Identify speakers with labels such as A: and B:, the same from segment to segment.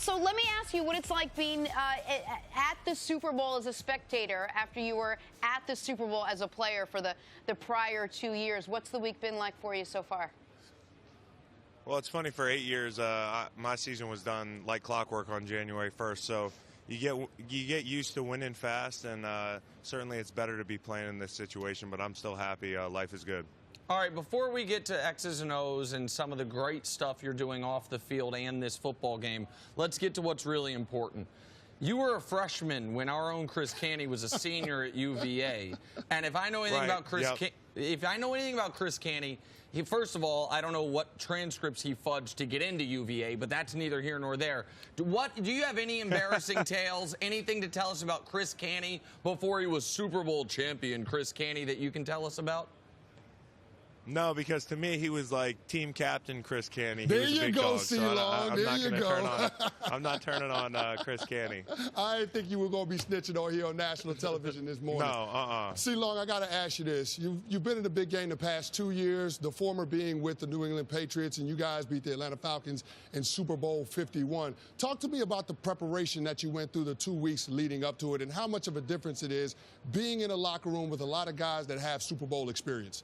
A: So let me ask you what it's like being at the Super Bowl as a spectator after you were at the Super Bowl as a player for the prior 2 years. What's the week been like for you so far?
B: Well, it's funny, for 8 years, my season was done like clockwork on January 1st, so you get used to winning fast, and certainly it's better to be playing in this situation, but I'm still happy. Life is good.
C: All right, before we get to X's and O's and some of the great stuff you're doing off the field and this football game, let's get to what's really important. You were a freshman when our own Chris Canty was a senior at UVA, and if I know anything about Chris Canty, first of all, I don't know what transcripts he fudged to get into UVA, but that's neither here nor there. Do you have any embarrassing tales, anything to tell us about Chris Canty before he was Super Bowl champion Chris Canty that you can tell us about?
B: No, because to me, he was like team captain Chris Canty.
D: There you go, C-Long.
B: There you go. I'm not turning on Chris Canty.
D: I didn't think you were going to be snitching on here on national television this morning.
B: No,
D: C-Long, I got to ask you this. You've been in the big game the past 2 years, the former being with the New England Patriots, and you guys beat the Atlanta Falcons in Super Bowl 51. Talk to me about the preparation that you went through the 2 weeks leading up to it and how much of a difference it is being in a locker room with a lot of guys that have Super Bowl experience.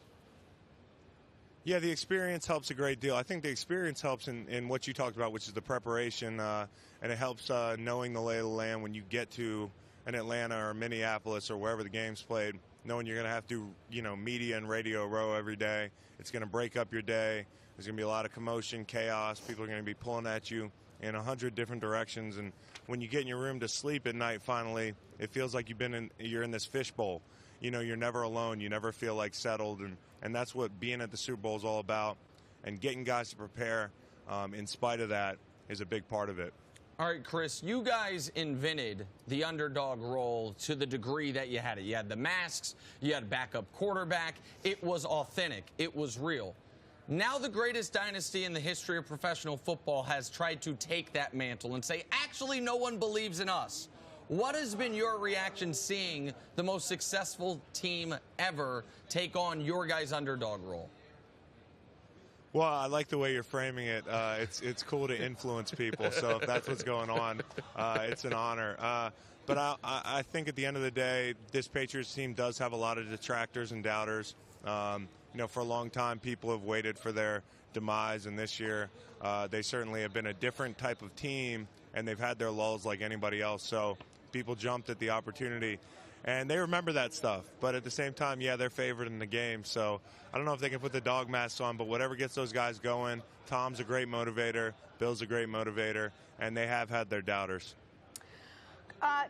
B: Yeah, the experience helps a great deal. I think the experience helps in what you talked about, which is the preparation, and it helps knowing the lay of the land when you get to an Atlanta or Minneapolis or wherever the game's played, knowing you're going to have to do, media and radio row every day. It's going to break up your day. There's going to be a lot of commotion, chaos. People are going to be pulling at you in 100 different directions. And when you get in your room to sleep at night, finally, it feels like you're in this fishbowl. You're never alone. You never feel like settled, and that's what being at the Super Bowl is all about. And getting guys to prepare in spite of that is a big part of it.
C: All right, Chris, you guys invented the underdog role to the degree that you had it. You had the masks, you had backup quarterback. It was authentic. It was real. Now the greatest dynasty in the history of professional football has tried to take that mantle and say, actually, no one believes in us. What has been your reaction seeing the most successful team ever take on your guys' underdog role?
B: Well, I like the way you're framing it. It's cool to influence people, so if that's what's going on, it's an honor. But I think at the end of the day, this Patriots team does have a lot of detractors and doubters. For a long time, people have waited for their demise, and this year they certainly have been a different type of team, and they've had their lulls like anybody else. So people jumped at the opportunity, and they remember that stuff. But at the same time, yeah, they're favored in the game. So I don't know if they can put the dog masks on, but whatever gets those guys going. Tom's a great motivator. Bill's a great motivator, and they have had their doubters.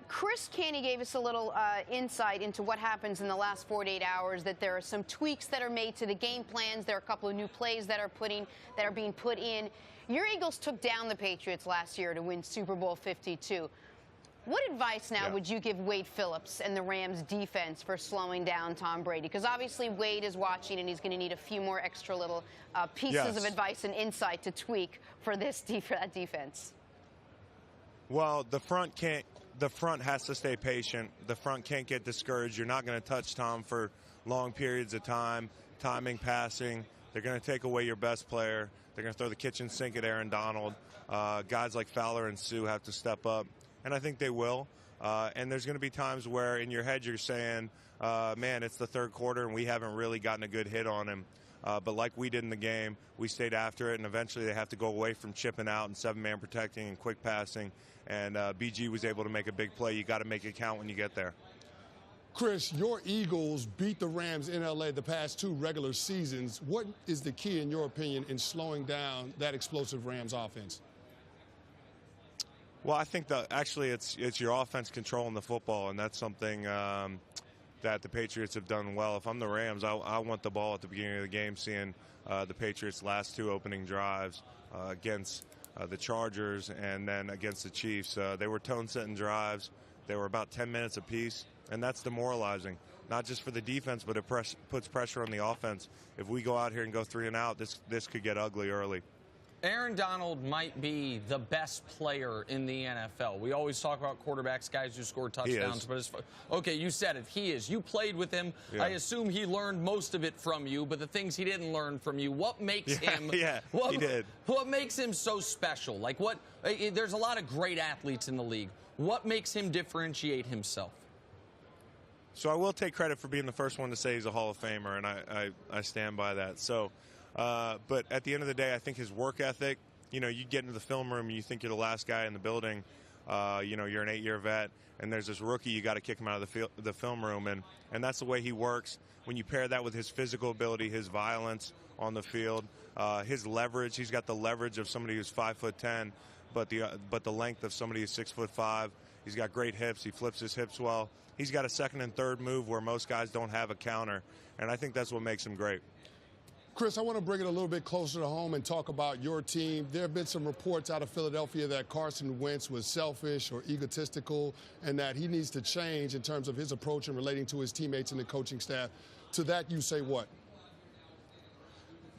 A: Chris Canty gave us a little insight into what happens in the last 48 hours, that there are some tweaks that are made to the game plans. There are a couple of new plays that are being put in. Your Eagles took down the Patriots last year to win Super Bowl 52. What advice now would you give Wade Phillips and the Rams defense for slowing down Tom Brady? Because obviously Wade is watching, and he's going to need a few more extra little pieces of advice and insight to tweak for that defense.
B: Well, the front has to stay patient. The front can't get discouraged. You're not going to touch Tom for long periods of time. Timing, passing. They're going to take away your best player. They're going to throw the kitchen sink at Aaron Donald. Guys like Fowler and Sue have to step up, and I think they will. And there's going to be times where in your head you're saying, man, it's the third quarter and we haven't really gotten a good hit on him. But like we did in the game, we stayed after it, and eventually they have to go away from chipping out and seven-man protecting and quick passing. And BG was able to make a big play. You got to make it count when you get there.
D: Chris, your Eagles beat the Rams in L.A. the past 2 regular seasons. What is the key, in your opinion, in slowing down that explosive Rams offense?
B: Well, I think actually it's your offense controlling the football, and that's something that the Patriots have done well. If I'm the Rams, I want the ball at the beginning of the game, seeing the Patriots' last 2 opening drives against the Chargers and then against the Chiefs. They were tone-setting drives. They were about 10 minutes apiece, and that's demoralizing, not just for the defense, but it puts pressure on the offense. If we go out here and go 3 and out, this could get ugly early.
C: Aaron Donald might be the best player in the NFL. We always talk about quarterbacks, guys who score touchdowns. But okay, you said it. He is. You played with him. Yeah. I assume he learned most of it from you, but the things he didn't learn from you, what makes him?
B: Yeah, he did.
C: What makes him so special? Like what? There's a lot of great athletes in the league. What makes him differentiate himself?
B: So I will take credit for being the first one to say he's a Hall of Famer, and I stand by that. So. But at the end of the day, I think his work ethic, you get into the film room and you think you're the last guy in the building. You're an 8-year vet, and there's this rookie, you got to kick him out of the film room. And that's the way he works. When you pair that with his physical ability, his violence on the field, his leverage, he's got the leverage of somebody who's 5'10", but the length of somebody who's 6'5". He's got great hips. He flips his hips well. He's got a second and third move where most guys don't have a counter, and I think that's what makes him great.
D: Chris, I want to bring it a little bit closer to home and talk about your team. There have been some reports out of Philadelphia that Carson Wentz was selfish or egotistical and that he needs to change in terms of his approach and relating to his teammates and the coaching staff. To that, you say what?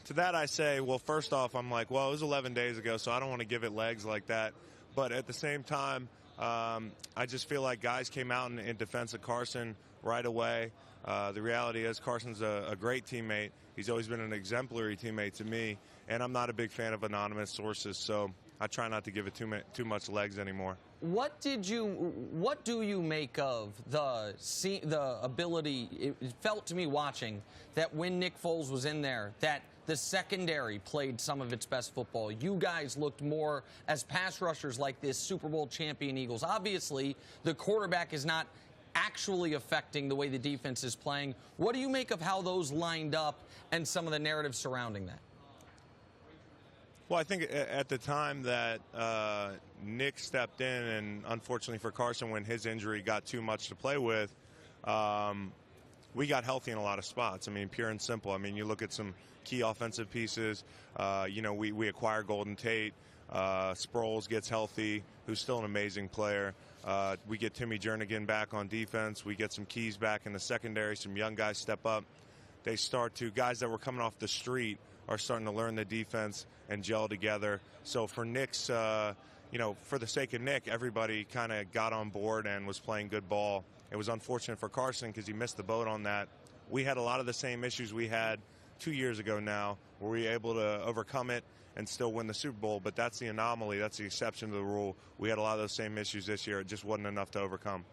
B: To that, I say, well, first off, I'm like, well, it was 11 days ago, so I don't want to give it legs like that. But at the same time, I just feel like guys came out in defense of Carson right away. The reality is Carson's a great teammate. He's always been an exemplary teammate to me, and I'm not a big fan of anonymous sources, so I try not to give it too much legs anymore.
C: What do you make of the ability? It felt to me watching that when Nick Foles was in there, that the secondary played some of its best football. You guys looked more as pass rushers like this Super Bowl champion Eagles. Obviously, the quarterback is not actually affecting the way the defense is playing. What do you make of how those lined up and some of the narrative surrounding that?
B: Well, I think at the time that Nick stepped in, and unfortunately for Carson, when his injury got too much to play with, we got healthy in a lot of spots. I mean, pure and simple. I mean, you look at some key offensive pieces. We acquired Golden Tate. Sproles gets healthy, who's still an amazing player. We get Timmy Jernigan back on defense. We get some keys back in the secondary. Some young guys step up. They start to, guys that were coming off the street are starting to learn the defense and gel together. So for Nick's, for the sake of Nick, everybody kind of got on board and was playing good ball. It was unfortunate for Carson because he missed the boat on that. We had a lot of the same issues we had 2 years ago now, where we were able to overcome it and still win the Super Bowl, but that's the anomaly. That's the exception to the rule. We had a lot of those same issues this year. It just wasn't enough to overcome.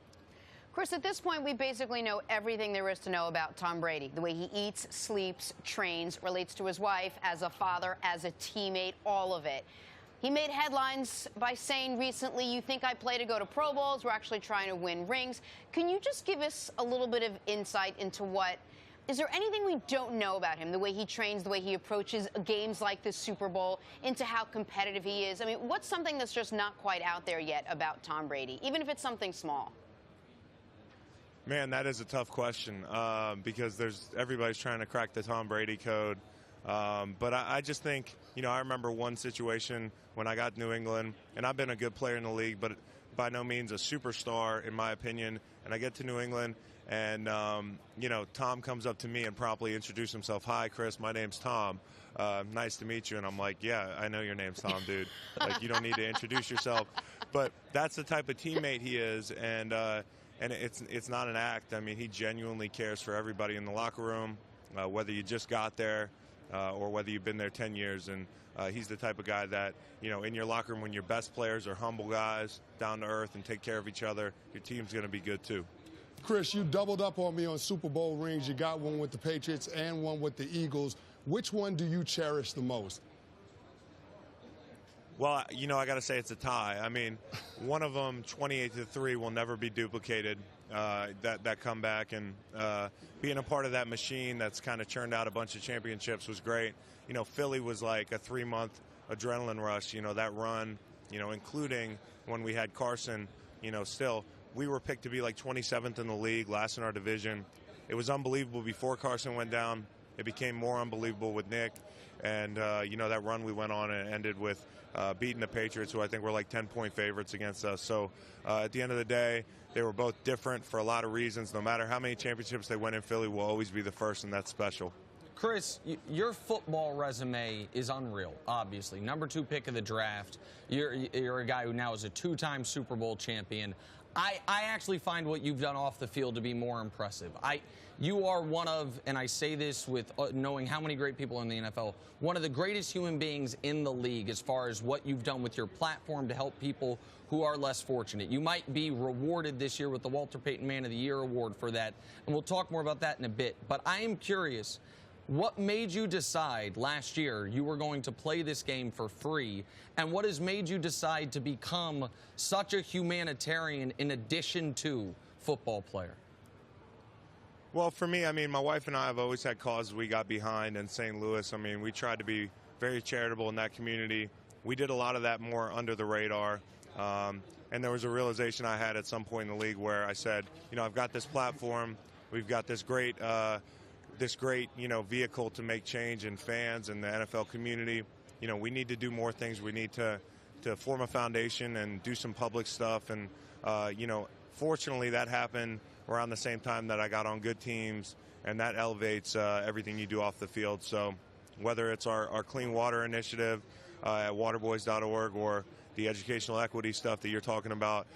A: Chris, at this point, we basically know everything there is to know about Tom Brady. The way he eats, sleeps, trains, relates to his wife, as a father, as a teammate, all of it. He made headlines by saying recently, you think I play to go to Pro Bowls? We're actually trying to win rings. Can you just give us a little bit of insight into is there anything we don't know about him, the way he trains, the way he approaches games like the Super Bowl, into how competitive he is? I mean, what's something that's just not quite out there yet about Tom Brady, even if it's something small?
B: Man, that is a tough question because everybody's trying to crack the Tom Brady code. But I just think, I remember one situation when I got to New England, and I've been a good player in the league, but by no means a superstar, in my opinion. And I get to New England, and, Tom comes up to me and promptly introduced himself. Hi, Chris, my name's Tom. Nice to meet you. And I'm like, yeah, I know your name's Tom, dude. Like, you don't need to introduce yourself. But that's the type of teammate he is, and it's not an act. I mean, he genuinely cares for everybody in the locker room, whether you just got there or whether you've been there 10 years. And he's the type of guy that, in your locker room, when your best players are humble guys, down to earth, and take care of each other, your team's going to be good too.
D: Chris, you doubled up on me on Super Bowl rings. You got one with the Patriots and one with the Eagles. Which one do you cherish the most?
B: Well, I got to say it's a tie. I mean, one of them, 28-3, will never be duplicated, that comeback. And being a part of that machine that's kind of churned out a bunch of championships was great. Philly was like a 3-month adrenaline rush, that run, including when we had Carson, still. We were picked to be like 27th in the league, last in our division. It was unbelievable before Carson went down. It became more unbelievable with Nick. And, that run we went on and ended with beating the Patriots, who I think were like 10-point favorites against us. So at the end of the day, they were both different for a lot of reasons. No matter how many championships they win in Philly, will always be the first, and that's special.
C: Chris, your football resume is unreal, obviously. #2 pick of the draft. You're a guy who now is a 2-time Super Bowl champion. I actually find what you've done off the field to be more impressive. You are one of, and I say this with knowing how many great people in the NFL, one of the greatest human beings in the league as far as what you've done with your platform to help people who are less fortunate. You might be rewarded this year with the Walter Payton Man of the Year award for that, and we'll talk more about that in a bit. But I am curious, what made you decide last year you were going to play this game for free, and what has made you decide to become such a humanitarian in addition to football player?
B: Well, for me, I mean, my wife and I have always had causes we got behind in St. Louis. I mean, we tried to be very charitable in that community. We did a lot of that more under the radar. And there was a realization I had at some point in the league where I said, you know, I've got this platform. We've got this great vehicle to make change in fans and the NFL community. You know, we need to do more things. We need to form a foundation and do some public stuff. And, fortunately that happened around the same time that I got on good teams, and that elevates everything you do off the field. So whether it's our clean water initiative at waterboys.org or the educational equity stuff that you're talking about,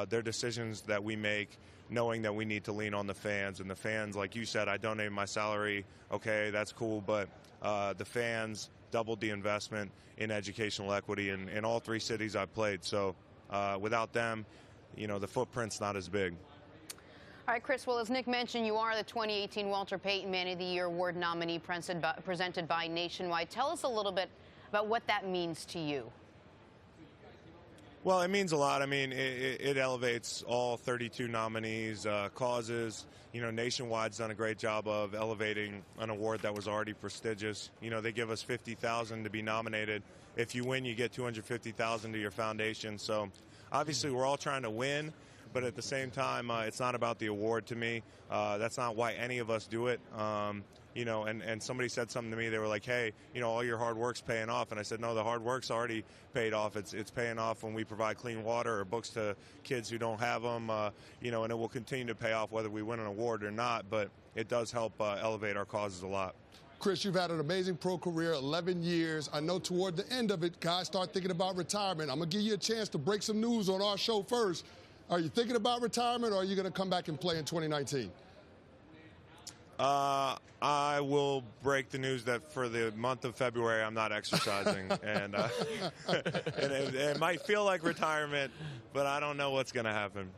B: they're decisions that we make knowing that we need to lean on the fans. And the fans, like you said, I donated my salary. Okay, that's cool. But the fans doubled the investment in educational equity in all 3 cities I played. So without them, you know, the footprint's not as big.
A: All right, Chris, well, as Nick mentioned, you are the 2018 Walter Payton Man of the Year Award nominee presented by Nationwide. Tell us a little bit about what that means to you.
B: Well, it means a lot. I mean, it elevates all 32 nominees' causes. You know, Nationwide's done a great job of elevating an award that was already prestigious. You know, they give us $50,000 to be nominated. If you win, you get $250,000 to your foundation. So, obviously, we're all trying to win, but at the same time, it's not about the award to me. That's not why any of us do it. You know, and somebody said something to me. They were like, hey, you know, all your hard work's paying off. And I said, no, the hard work's already paid off. It's paying off when we provide clean water or books to kids who don't have them, you know, and it will continue to pay off whether we win an award or not. But it does help elevate our causes a lot.
D: Chris, you've had an amazing pro career, 11 years. I know toward the end of it, guys start thinking about retirement. I'm going to give you a chance to break some news on our show first. Are you thinking about retirement, or are you going to come back and play in 2019?
B: I will break the news that for the month of February, I'm not exercising. and it might feel like retirement, but I don't know what's going to happen.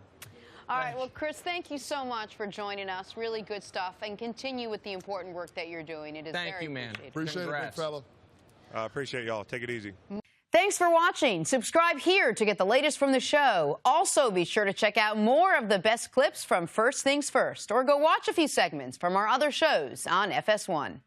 A: All right, well, Chris, thank you so much for joining us. Really good stuff, and continue with the important work that you're doing. It is
C: Thank
A: very
C: you, man.
A: appreciated.
D: Appreciate
C: Congrats.
D: it, big fella.
B: Appreciate y'all. Take it easy.
A: Thanks for watching. Subscribe here to get the latest from the show. Also, be sure to check out more of the best clips from First Things First, or go watch a few segments from our other shows on FS1.